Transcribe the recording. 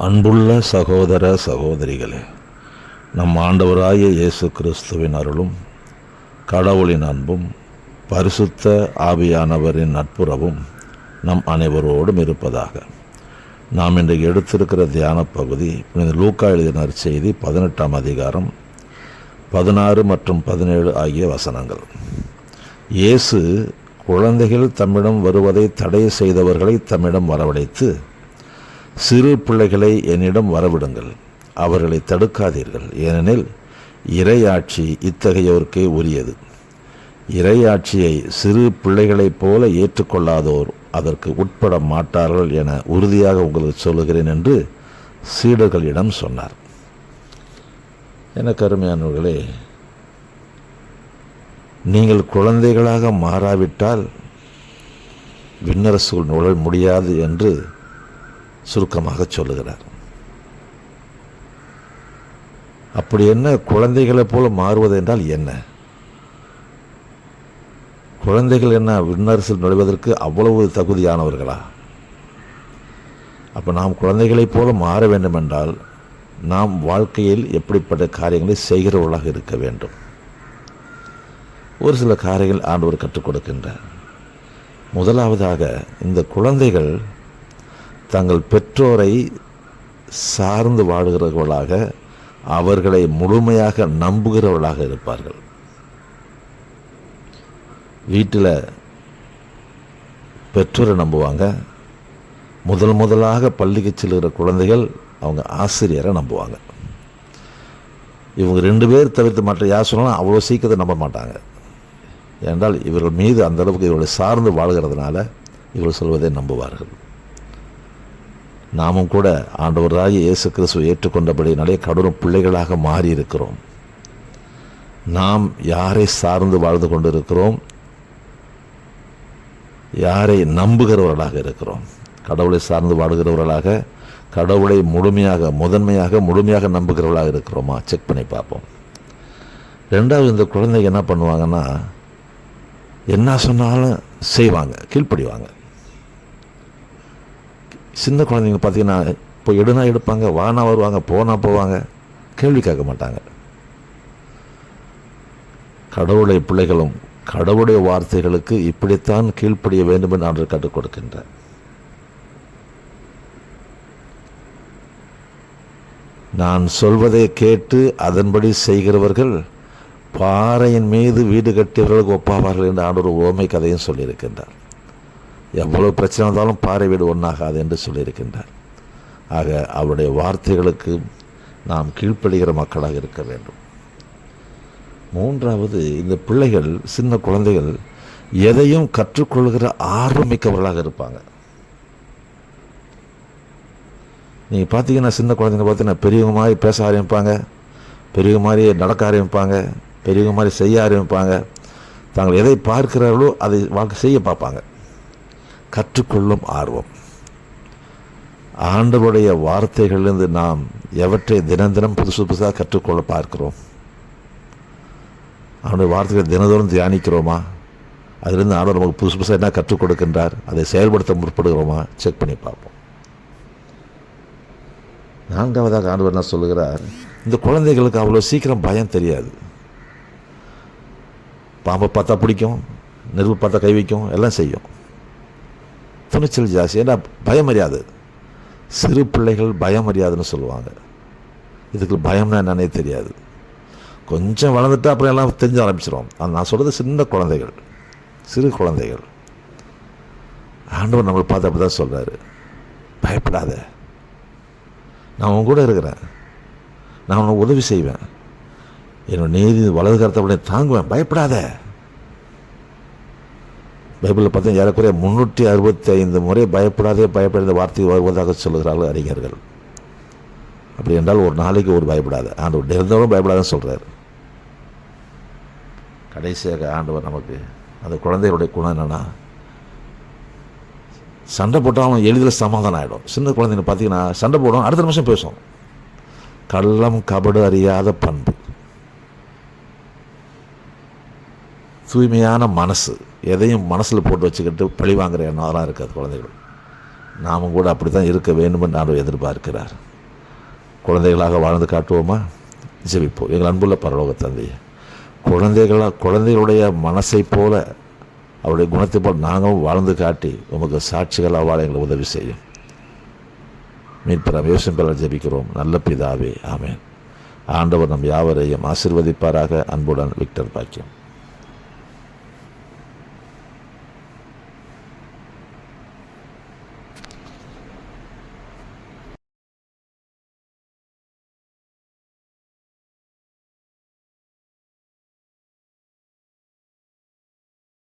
அன்புள்ள சகோதர சகோதரிகளே, நம் ஆண்டவராகிய இயேசு கிறிஸ்துவின் அருளும் கடவுளின் அன்பும் பரிசுத்த ஆவியானவரின் நட்புறவும் நம் அனைவரோடும் இருப்பதாக. நாம் இன்றைக்கு எடுத்திருக்கிற தியான பகுதி லூக்கா எழுதின நற்செய்தி 18ஆம் அதிகாரம் 16 மற்றும் 17 ஆகிய வசனங்கள். இயேசு குழந்தைகள் தம்மிடம் வருவதை தடை செய்தவர்களை தம்மிடம் வரவழைத்து, சிறு பிள்ளைகளை என்னிடம் வரவிடுங்கள், அவர்களை தடுக்காதீர்கள், ஏனெனில் இறையாட்சி இத்தகையோருக்கே உரியது. இறையாட்சியை சிறு பிள்ளைகளைப் போல ஏற்றுக்கொள்ளாதோர் அதற்கு உட்பட மாட்டார்கள் என உறுதியாக உங்களுக்கு சொல்லுகிறேன் என்று சீடர்களிடம் சொன்னார். எனக்கு அருமையானவர்களே, நீங்கள் குழந்தைகளாக மாறாவிட்டால் விண்ணரசுக்குள் நுழைய முடியாது என்று சுருக்கமாக சொல்லுகிறார். அப்படி என்ன குழந்தைகளைப் போல மாறுவது என்றால் என்ன? குழந்தைகள் என்ன விண்ணரசில் நுழைவதற்கு அவ்வளவு தகுதியானவர்களா? அப்போ நாம் குழந்தைகளைப் போல மாற வேண்டுமென்றால் நாம் வாழ்க்கையில் எப்படிப்பட்ட காரியங்களை செய்கிறவர்களாக இருக்க வேண்டும். ஒரு சில காரியங்கள் ஆண்டவர் கற்றுக் கொடுக்கின்றார். முதலாவதாக, இந்த குழந்தைகள் தங்கள் பெற்றோரை சார்ந்து வாழுகிறவர்களாக, அவர்களை முழுமையாக நம்புகிறவர்களாக இருப்பார்கள். வீட்டில் பெற்றோரை நம்புவாங்க. முதலாக பள்ளிக்கு செல்கிற குழந்தைகள் அவங்க ஆசிரியரை நம்புவாங்க. இவங்க 2 பேர் தவிர்த்து மற்ற யார் சொன்னாலும் அவ்வளோ சீக்கிரத்தை நம்ப மாட்டாங்க. ஏனென்றால் இவர்கள் மீது அந்த அளவுக்கு இவர்களை சார்ந்து வாழ்கிறதுனால இவர்கள் சொல்வதை நம்புவார்கள். நாமும் கூட ஆண்டவராகிய இயேசு கிறிஸ்துவை ஏற்றுக்கொண்டபடினாலே கடவுள் பிள்ளைகளாக மாறி இருக்கிறோம். நாம் யாரை சார்ந்து வாழ்ந்து கொண்டிருக்கிறோம்? யாரை நம்புகிறவர்களாக இருக்கிறோம்? கடவுளை சார்ந்து வாழுகிறவர்களாக, கடவுளை முழுமையாக நம்புகிறவர்களாக இருக்கிறோமா? செக் பண்ணி பார்ப்போம். ரெண்டாவது, இந்த குழந்தைங்க என்ன பண்ணுவாங்கன்னா, என்ன சொன்னாலும் செய்வாங்க, கீழ்ப்படிவாங்க. சின்ன குழந்தைங்க பார்த்தீங்கன்னா, இப்போ எடுனா எடுப்பாங்க, வானா வருவாங்க, போனா போவாங்க, கேள்வி கேட்க மாட்டாங்க. கடவுளை பிள்ளைகளும் கடவுளுடைய வார்த்தைகளுக்கு இப்படித்தான் கீழ்ப்படிய வேண்டும் என்று ஆண்டவர் கற்றுக் கொடுக்கின்றார். நான் சொல்வதை கேட்டு அதன்படி செய்கிறவர்கள் பாறையின் மீது வீடு கட்டியவர்களுக்கு ஒப்பாவார்கள் என்று ஆண்டவர் உவமை கதையும் சொல்லியிருக்கின்றார். எவ்வளவு பிரச்சனை வந்தாலும் பாறை வீடு ஒன்றாகாது என்று சொல்லியிருக்கின்றார். ஆக அவருடைய வார்த்தைகளுக்கு நாம் கீழ்ப்படுகிற மக்களாக இருக்க வேண்டும். மூன்றாவது, இந்த பிள்ளைகள், சின்ன குழந்தைகள் எதையும் கற்றுக்கொள்கிற ஆர்வமிக்கவர்களாக இருப்பாங்க. நீங்கள் பார்த்தீங்கன்னா, சின்ன குழந்தைங்க பார்த்தீங்கன்னா பெரியவங்க மாதிரி பேச ஆரம்பிப்பாங்க, பெரியவங்க மாதிரி நடக்க ஆரம்பிப்பாங்க, பெரியவங்க மாதிரி செய்ய ஆரம்பிப்பாங்க. தாங்கள் எதை பார்க்கிறார்களோ அதை வாழ்க்கை செய்ய பார்ப்பாங்க. கற்றுக்கொள்ளும் ஆர்வம். ஆண்டவருடைய வார்த்தைகளிலிருந்து நாம் எவற்றை தினம் புதுசாக கற்றுக்கொள்ள பார்க்கிறோம்? அவனுடைய வார்த்தைகளை தினந்தோறும் தியானிக்கிறோமா? அதிலிருந்து ஆண்டவர் நமக்கு புதுசாக என்ன கற்றுக் கொடுக்கின்றார், அதை செயல்படுத்த முற்படுகிறோமா? செக் பண்ணி பார்ப்போம். நான்காவதாக ஆண்டவர் என்ன சொல்லுகிறார்? இந்த குழந்தைகளுக்கு அவ்வளோ சீக்கிரம் பயம் தெரியாது. பாம்பை பார்த்தா பிடிக்கும், நெருப்பு பார்த்தா கை வைக்கும், எல்லாம் செய்யும். துணிச்சல் ஜாஸ்தி. ஏன்னா பயம் அறியாது. சிறு பிள்ளைகள் பயம் அறியாதுன்னு சொல்லுவாங்க. இதுக்கு பயம்னா என்னன்னே தெரியாது. கொஞ்சம் வளர்ந்துட்டு அப்புறம் எல்லாம் தெரிஞ்ச ஆரம்பிச்சிடும். நான் சொல்கிறது சின்ன குழந்தைகள், சிறு குழந்தைகள். ஆண்டவர் நம்மளை பார்த்து அப்படி தான் சொல்கிறாரு, பயப்படாத, நான் உன் கூட இருக்கிறேன், நான் உனக்கு உதவி செய்வேன், என்னோட நீதி வலது கரத்தை உடனே தாங்குவேன், பயப்படாத. பைபிளில் பார்த்தா ஏறக்குறைய 365 முறை பயப்படாத வார்த்தை வருவதாக சொல்லுகிறார்கள் அறிஞர்கள். அப்படி என்றால் ஒரு நாளைக்கு ஒரு பயப்படாத, ஆண்டவர் நிரந்தரம் பயப்படாதன்னு சொல்கிறார். கடைசியாக ஆண்டவர் நமக்கு அந்த குழந்தைகளுடைய குணம் என்னென்னா, சண்டை போட்டாலும் எளிதில் சமாதானம் ஆகிடும். சின்ன குழந்தைங்க பார்த்தீங்கன்னா சண்டை போடும், அடுத்த நிமிஷம் பேசும். கள்ளம் கபடு அறியாத பண்பு, தூய்மையான மனசு, எதையும் மனசில் போட்டு வச்சுக்கிட்டு பழி வாங்குகிற எண்ணம் அதெல்லாம் இருக்காது குழந்தைகள். நாமும் கூட அப்படி தான் இருக்க வேண்டும் என்று ஆண்டவர் எதிர்பார்க்கிறார். குழந்தைகளாக வாழ்ந்து காட்டுவோமா? ஜெபிப்போம். எங்கள் அன்புள்ள பரலோக தந்தையே, குழந்தைகளுடைய மனசை போல, அவருடைய குணத்தை போல் நாங்களும் வாழ்ந்து காட்டி உமக்கு சாட்சிகளாக வாழ எங்களை உதவி செய்யும். மீட்பெற யோசனை பெற ஜெபிக்கிறோம் நல்ல பிதாவே, ஆமென். ஆண்டவர் நம் யாவரையும் ஆசீர்வதிப்பாராக. அன்புடன் விக்டர் பாக்கியம்.